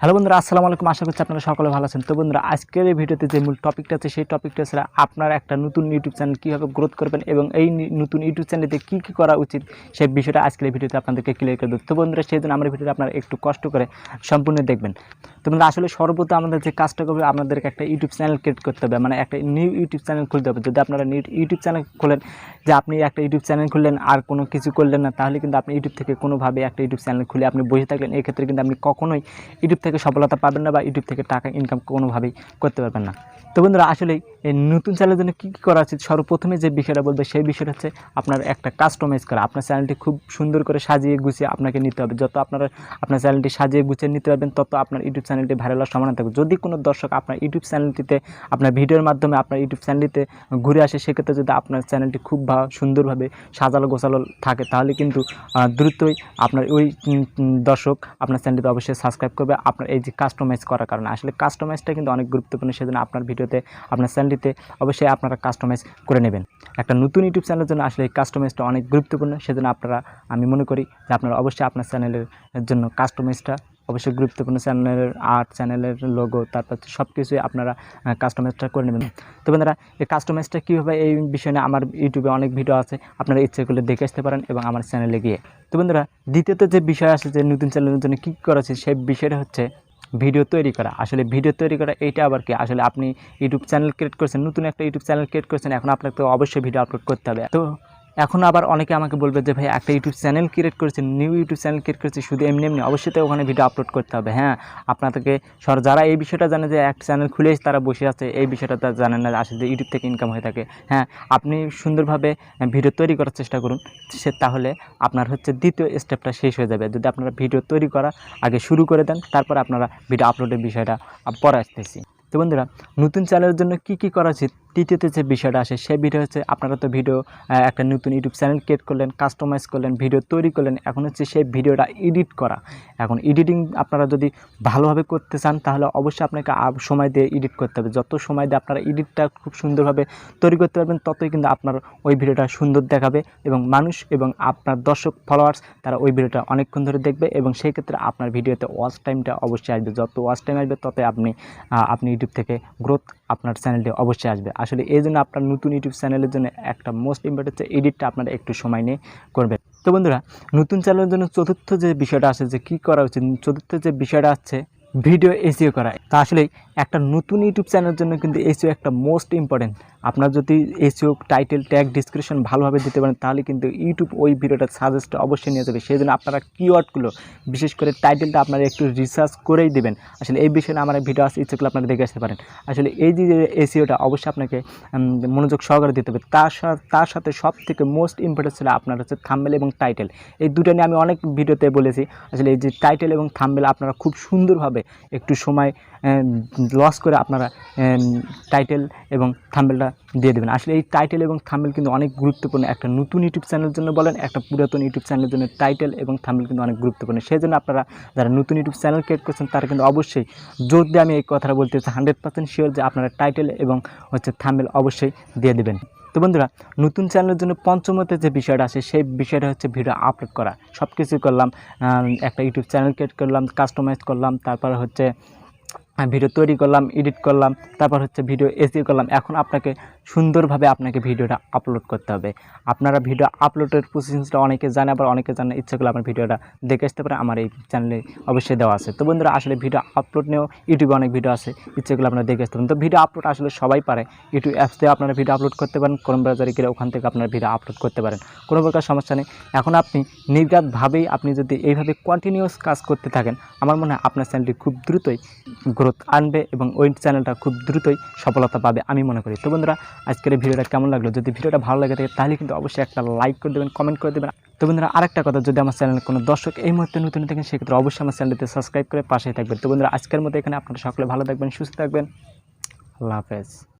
Hello বন্ধুরা, আসসালামু আলাইকুম। আশা করছি আপনারা সকলে ভালো আছেন। তো বন্ধুরা, আজকের এই ভিডিওতে যে মূল টপিকটা আছে সেই টপিকটা হচ্ছে আপনার একটা নতুন ইউটিউব চ্যানেল কীভাবে গ্রোথ করবেন এবং এই নতুন ইউটিউব চ্যানেলে কী কী করা উচিত সেই বিষয়টা আজকের এই ভিডিওতে আপনাদেরকে ক্লিয়ার করে দেবো। তো বন্ধুরা, সেই জন্য আমার ভিডিওটা আপনারা একটু কষ্ট করে সম্পূর্ণ দেখবেন। তো বন্ধুরা, আসলে সর্বপ্রথম আমাদের যে কাজটা করবে, আপনাদেরকে একটা ইউটিউব চ্যানেল ক্রিয়েট করতে হবে, মানে একটা নিউ ইউটিউব চ্যানেল খুলতে হবে। যদি আপনারা নিউ ইউটিউব চ্যানেল খোলেন, যে আপনি একটা ইউটিউব চ্যানেল খুললেন আর কোনো কিছু করলেন না, তাহলে কিন্তু আপনি ইউটিউব থেকে কোনোভাবে একটা ইউটিউব চ্যানেল খুলে আপনি বসে থাকলেন, এক্ষেত্রে কিন্তু আপনি কখনোই ইউটিউব থেকে সফলতা পাবেন না বা ইউটিউব থেকে টাকা ইনকাম কোনোভাবেই করতে পারবেন না। তো বন্ধুরা, আসলে এই নতুন চ্যানেলের জন্য কী কী করা উচিত, সর্বপ্রথমে যে বিষয়টা বলবে সেই বিষয়টা হচ্ছে আপনার একটা কাস্টমাইজ করা। আপনার চ্যানেলটি খুব সুন্দর করে সাজিয়ে গুছিয়ে আপনাকে নিতে হবে। যত আপনার চ্যানেলটি সাজিয়ে গুছিয়ে নিতে পারবেন, তত আপনার ইউটিউব চ্যানেলটি ভাইরাল হওয়ার সম্ভাবনা থাকবে। যদি কোনো দর্শক আপনার ইউটিউব চ্যানেলটিতে আপনার ভিডিওর মাধ্যমে আপনার ইউটিউব চ্যানেলটিতে ঘুরে আসে, সেক্ষেত্রে যদি আপনার চ্যানেলটি খুব সুন্দরভাবে সাজালো গোছালো থাকে, তাহলে কিন্তু দ্রুতই আপনার ওই দর্শক আপনার চ্যানেলটিতে অবশ্যই সাবস্ক্রাইব করবে আপনার এই যে কাস্টমাইজ করার কারণে। আসলে কাস্টমাইজটা কিন্তু অনেক গুরুত্বপূর্ণ, সেজন্য আপনার ভিডিওতে আপনার চ্যানেলটিতে অবশ্যই আপনারা কাস্টমাইজ করে নেবেন। একটা নতুন ইউটিউব চ্যানেলের জন্য আসলে এই কাস্টমাইজটা অনেক গুরুত্বপূর্ণ, সেজন্য আমি মনে করি যে আপনারা অবশ্যই আপনার চ্যানেলের জন্য কাস্টমাইজটা অবশ্যই গুরুত্বপূর্ণ। চ্যানেলের আর্ট, চ্যানেলের লোগো, তারপর সব কিছুই আপনারা কাস্টমাইজটা করে নেবেন। তো বন্ধুরা, এই কাস্টমাইজটা কীভাবে, এই বিষয় নিয়ে আমার ইউটিউবে অনেক ভিডিও আছে, আপনারা ইচ্ছে করলে দেখে আসতে পারেন এবং আমার চ্যানেলে গিয়ে। তো বন্ধুরা, দ্বিতীয়ত যে বিষয় আছে যে নতুন চ্যানেলের জন্য কী করা আছে, সেই বিষয়টা হচ্ছে ভিডিও তৈরি করা। আসলে ভিডিও তৈরি করা এইটা আবার কি, আসলে আপনি ইউটিউব চ্যানেল ক্রিয়েট করছেন, নতুন একটা ইউটিউব চ্যানেল ক্রিয়েট করছেন, এখন আপনাকে তো অবশ্যই ভিডিও আপলোড করতে হবে। তো এখন আবার অনেকে আমাকে বলবে যে ভাই, একটা ইউটিউব চ্যানেল ক্রিয়েট করেছেন, নিউ ইউটিউব চ্যানেল ক্রিয়েট করেছে, শুধু এমনি অবশ্যই তো ওখানে ভিডিও আপলোড করতে হবে। হ্যাঁ, আপনাদেরকে যারা এই বিষয়টা জানে যে একটা চ্যানেল খুলেই তারা বসে আছে, এই বিষয়টা তারা জানেন না আসলে ইউটিউব থেকে ইনকাম হয়ে থাকে। হ্যাঁ, আপনি সুন্দরভাবে ভিডিও তৈরি করার চেষ্টা করুন, তাহলে আপনার হচ্ছে দ্বিতীয় স্টেপটা শেষ হয়ে যাবে। যদি আপনারা ভিডিও তৈরি করা আগে শুরু করে দেন, তারপর আপনারা ভিডিও আপলোডের বিষয়টা পরে আসতেছি। তো বন্ধুরা, নতুন চ্যানেলের জন্য কী কী করা উচিত, তৃতীয়তে যে বিষয়টা আসে সেই ভিডিও হচ্ছে আপনারা তো একটা নতুন ইউটিউব চ্যানেল ক্রিয়েট করলেন, কাস্টমাইজ করলেন, ভিডিও তৈরি করলেন, এখন হচ্ছে সেই ভিডিওটা এডিট করা। এখন এডিটিং আপনারা যদি ভালোভাবে করতে চান, তাহলে অবশ্যই আপনাকে সময় দিয়ে এডিট করতে হবে। যত সময় দিয়ে আপনারা এডিটটা খুব সুন্দরভাবে তৈরি করতে পারবেন, ততই কিন্তু আপনার ওই ভিডিওটা সুন্দর দেখাবে এবং মানুষ এবং আপনার দর্শক ফলোয়ার্স তারা ওই ভিডিওটা অনেকক্ষণ ধরে দেখবে এবং সেই ক্ষেত্রে আপনার ভিডিওতে ওয়াচ টাইমটা অবশ্যই আসবে। যত ওয়াচ টাইম আসবে, ততই আপনি ইউটিউব থেকে গ্রোথ আপনার চ্যানেলটি অবশ্যই আসবে। আসলে এই জন্য আপনার নতুন ইউটিউব চ্যানেলের জন্য একটা মোস্ট ইম্পর্টেন্ট হচ্ছে এডিটটা আপনারা একটু সময় নিয়ে করবেন। তো বন্ধুরা, নতুন চ্যানেলের জন্য চতুর্থ যে বিষয়টা আছে যে কী করা উচিত, চতুর্থ যে বিষয়টা আছে ভিডিও এসইও করা। তা আসলে একটা নতুন ইউটিউব চ্যানেলের জন্য কিন্তু এসইও একটা মোস্ট ইম্পর্টেন্ট। আপনার যদি এসইও টাইটেল, ট্যাগ, ডিসক্রিপশন ভালোভাবে দিতে পারেন, তাহলে কিন্তু ইউটিউব ওই ভিডিওটা সাজেস্ট অবশ্যই নিয়ে যাবে। সেই জন্য আপনারা কিওয়ার্ডগুলো, বিশেষ করে টাইটেলটা আপনারা একটু রিসার্চ করেই দেবেন। আসলে এই বিষয়ে আমার ভিডিও আছে, ইচ্ছে করলে আপনারা দেখে আসতে পারেন। আসলে এই যে এসইওটা অবশ্যই আপনাকে মনোযোগ সহকারে দিতে হবে। তার সাথে সব থেকে মোস্ট ইম্পর্টেন্ট ছিল আপনার হচ্ছে থাম্বনেল এবং টাইটেল। এই দুটো নিয়ে আমি অনেক ভিডিওতে বলেছি। আসলে এই যে টাইটেল এবং থাম্বনেল আপনারা খুব সুন্দরভাবে একটু সময় লস করে আপনারা টাইটেল এবং থাম্বনেলটা দিয়ে দেবেন। আসলে এই টাইটেল এবং থাম্বনেল কিন্তু অনেক গুরুত্বপূর্ণ। একটা নতুন ইউটিউব চ্যানেলের জন্য বলেন, একটা পুরাতন ইউটিউব চ্যানেলের জন্য টাইটেল এবং থাম্বনেল কিন্তু অনেক গুরুত্বপূর্ণ। সেই জন্য আপনারা যারা নতুন ইউটিউব চ্যানেল ক্রিয়েট করছেন, তারা কিন্তু অবশ্যই জোর দিয়ে আমি এই কথাটা বলতে চাই, 100% শিওর যে আপনারা টাইটেল এবং হচ্ছে থাম্বনেল অবশ্যই দিয়ে দেবেন। তো বন্ধুরা, নতুন চ্যানেলের জন্য পঞ্চমতে যে বিষয়টা আছে সেই বিষয়টা হচ্ছে ভিডিও আপলোড করা। সব কিছু করলাম, একটা ইউটিউব চ্যানেল ক্রিয়েট করলাম, কাস্টমাইজ করলাম, তারপর হচ্ছে ভিডিও তৈরি করলাম, এডিট করলাম, তারপর হচ্ছে ভিডিও এসইও করলাম। এখন আপনাকে সুন্দরভাবে ভিডিওটা আপলোড করতে হবে। আপনারা ভিডিও আপলোডের প্রসেসিংটা অনেকে জানে, আবার অনেকে জানে। ইচ্ছে করলে আপনার ভিডিওটা দেখে আসতে পারেন, আমার এই চ্যানেলে অবশ্যই দেওয়া আছে। তো বন্ধুরা, আসলে ভিডিও আপলোড নিয়েও ইউটিউবে অনেক ভিডিও আছে, ইচ্ছে করলে আপনারা দেখে আসতে পারেন। তো ভিডিও আপলোড আসলে সবাই পারে। ইউটিউব অ্যাপস দিয়ে আপনারা ভিডিও আপলোড করতে পারেন, ক্রোম ব্রাউজারে গেলে ওখান থেকে আপনারা ভিডিও আপলোড করতে পারেন, কোনো প্রকার সমস্যা নেই। এখন আপনি নির্ঘাতভাবেই আপনি যদি এইভাবে কন্টিনিউয়াস কাজ করতে থাকেন, আমার মনে হয় আপনার চ্যানেলটি খুব দ্রুতই গ্রোথ আনবে এবং ওই চ্যানেলটা খুব দ্রুতই সফলতা পাবে আমি মনে করি। তো বন্ধুরা, আজকের এই ভিডিওটা কেমন লাগলো? যদি ভিডিওটা ভালো লাগে থাকে, তাহলে কিন্তু অবশ্যই একটা লাইক করে দেবেন, কমেন্ট করে দেবেন। তো বন্ধুরা, আরেকটা কথা, যদি আমার চ্যানেলে কোনো দর্শক এই মুহূর্তে নতুন থাকেন, সেক্ষেত্রে অবশ্যই আমার চ্যানেলটিতে সাবস্ক্রাইব করে পাশেই থাকবেন। তো বন্ধুরা, আজকের মতো এখানে আপনারা সকলে ভালো থাকবেন, সুস্থ থাকবেন। আল্লাহ হাফেজ।